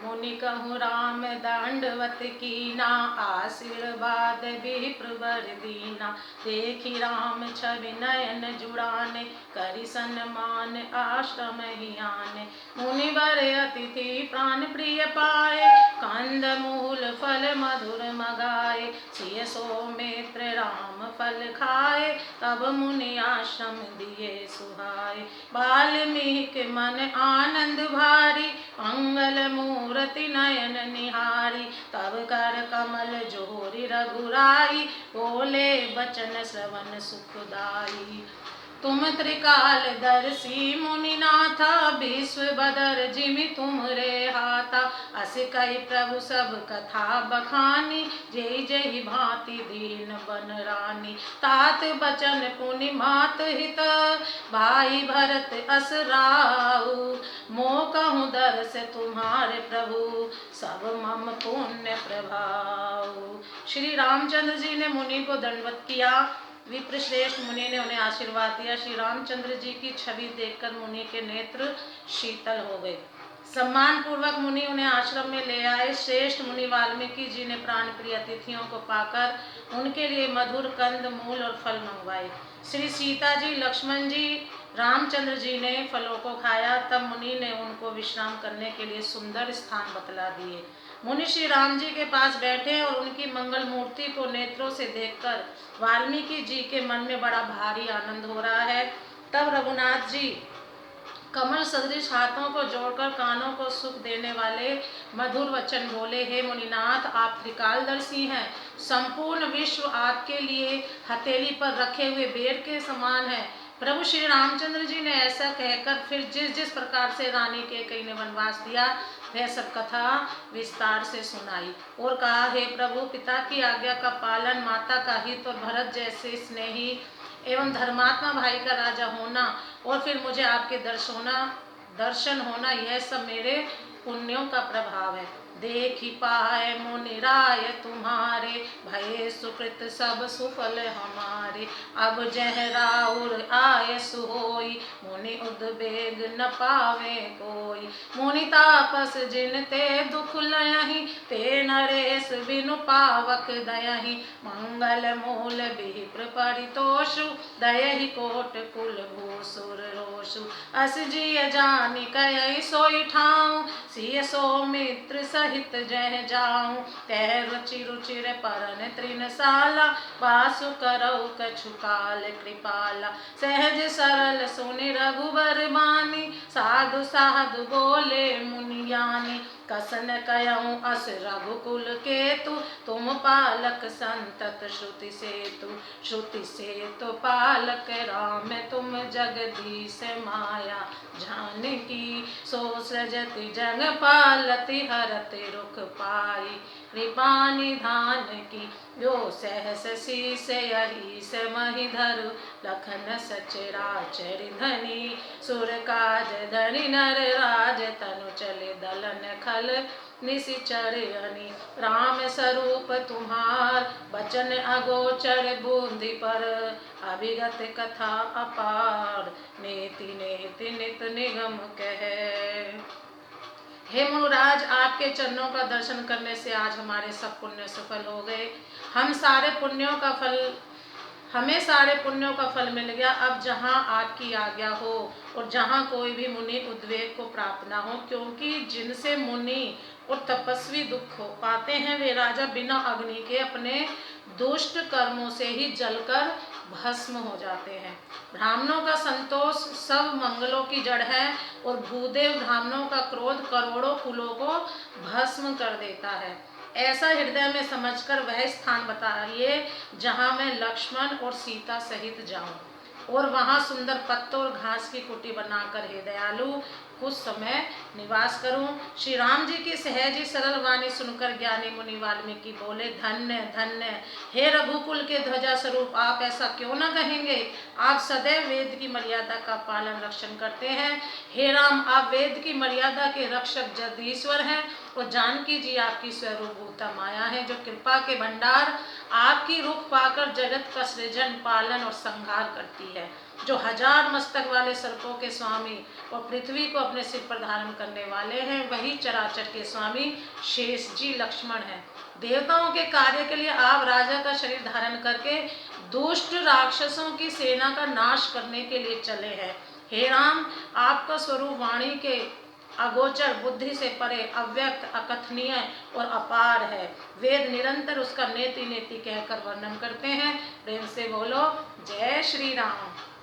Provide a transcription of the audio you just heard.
मुनि कहूँ राम दंडवत कीना, आशीर्वाद विप्रवर दीना। देखी राम छवि नयन जुड़ाने, करि सन्मान आश्रम ही आने। मुनिवर अतिथि प्राण प्रिय पाए, कंद मूल फल मधुर मगाए। सिय सौमित्र राम फल खाए, तब मुनि आश्रम दिए सुहाए। वाल्मीकि मन आनंद भारी, मंगल मूर्ति नयन निहारी। तब कर कमल जोरि रघुराई, बोले बचन श्रवण सुखदाई। तुम त्रिकालदर्शी मुनिनाथा, विश्व बदर जिमि तुमरे हाथा। अस कहि प्रभु सब कथा बखानी, जय जय भांति दीन बन रानी। तात बचन पुनि मात हित, भाई भरत अस राऊ। मोह कहूँ दरस तुम्हारे प्रभु, सब मम पुण्य प्रभाऊ। श्री रामचंद्र जी ने मुनि को दंडवत किया। विप्र श्रेष्ठ मुनि ने उन्हें आशीर्वाद दिया। श्री रामचंद्र जी की छवि देखकर मुनि के नेत्र शीतल हो गए। सम्मान पूर्वक मुनि उन्हें आश्रम में ले आए। श्रेष्ठ मुनि वाल्मीकि जी ने प्राण प्रिय अतिथियों को पाकर उनके लिए मधुर कंद मूल और फल मंगवाए। श्री सीता जी, लक्ष्मण जी, रामचंद्र जी ने फलों को खाया। तब मुनि ने उनको विश्राम करने के लिए सुंदर स्थान बतला दिए। मुनि श्री राम जी के पास बैठे और उनकी मंगल मूर्ति को नेत्रों से देखकर वाल्मीकि जी के मन में बड़ा भारी आनंद हो रहा है। तब रघुनाथ जी कमल सदृश हाथों को जोड़कर कानों को सुख देने वाले मधुर वचन बोले। हे मुनिनाथ, आप त्रिकालदर्शी हैं। संपूर्ण विश्व आपके लिए हथेली पर रखे हुए बेर के समान है। प्रभु श्री रामचंद्र जी ने ऐसा कहकर फिर जिस जिस प्रकार से रानी कैकेयी ने वनवास दिया, वह सब कथा विस्तार से सुनाई और कहा, हे प्रभु, पिता की आज्ञा का पालन, माता का हित और भरत जैसे स्नेही एवं धर्मात्मा भाई का राजा होना और फिर मुझे आपके दर्शन होना, यह सब मेरे पुण्यों का प्रभाव है। देखी पाए मुनि राय तुम्हारे, भये सुकृत सब सुफल हमारे। अब जह राउर आय सुहोई, मुनि उद्वेग न पावे कोई। मुनि तापस जिन ते दुख लयहि, ते नरेश बिनु पावक दयहि। मंगल मूल विप्र परितोषु, दयहि कोट कुल भूसुर रोषु। अस जिय जानि कयहि सोई ठाऊँ, सिय सौमित्र सहित जह जाऊँ। तह रुचि रुचिर परन तृणशाला, वासु करौ कछु काल कृपाला। सहज सरल सुनि रघुबर बानी, साधु साधु बोले मुनि ज्ञानी। कसन कयऊँ अस रघुकुल केतु, तुम पालक संतत श्रुति सेतु। श्रुति सेतु पालक राम, तुम जगदीश माया जानकी। सो सृजति जग पालति, हरति रुख पाई कृपा निधान की। जो सहस शीस यहीस मही धरु, लखन सचराचर धनी। सुर काज धरि नर राज, तनु चले दलन खल निशिचर हनि। राम स्वरूप तुम्हार, बचन अगोचर बूंदी पर। अभिगत कथा अपार, नेति नेति नित निगम कहे। हे मुनुराज, आपके चरणों का दर्शन करने से आज हमारे सब पुण्य सफल हो गए। हमें सारे पुण्यों का फल मिल गया। अब जहाँ आपकी आज्ञा हो और जहाँ कोई भी मुनि उद्वेग को प्राप्त ना हो, क्योंकि जिनसे मुनि और तपस्वी दुख हो पाते हैं, वे राजा बिना अग्नि के अपने दुष्ट कर्मों से ही जलकर भस्म हो जाते हैं। ब्राह्मणों का संतोष सब मंगलों की जड़ है और भूदेव ब्राह्मणों का क्रोध करोड़ों कुलों को भस्म कर देता है। ऐसा हृदय में समझकर वह स्थान बताइए जहाँ मैं लक्ष्मण और सीता सहित जाऊं और वहाँ सुंदर पत्तों और घास की कुटी बनाकर, हे दयालु, कुछ समय निवास करूं। श्री राम जी की सहज ही सरल वाणी सुनकर ज्ञानी मुनि वाल्मीकि बोले, धन्य धन्य हे रघुकुल के ध्वजा स्वरूप, आप ऐसा क्यों न कहेंगे। आप सदैव वेद की मर्यादा का पालन रक्षण करते हैं। हे राम, आप वेद की मर्यादा के रक्षक जगदीश्वर हैं और जानकी जी आपकी स्वरूपभूता माया है, जो कृपा के भंडार आपकी रुख पाकर जगत का सृजन, पालन और संहार करती है। जो 1000 मस्तक वाले सर्पों के स्वामी और पृथ्वी को अपने सिर पर धारण करने वाले हैं, वही चराचर के स्वामी शेष जी लक्ष्मण हैं। देवताओं के कार्य के लिए आप राजा का शरीर धारण करके दुष्ट राक्षसों की सेना का नाश करने के लिए चले हैं। हे राम, आपका स्वरूप वाणी के अगोचर, बुद्धि से परे, अव्यक्त, अकथनीय और अपार है। वेद निरंतर उसका नेति नेति कहकर वर्णन करते हैं। प्रेम से बोलो जय श्री राम।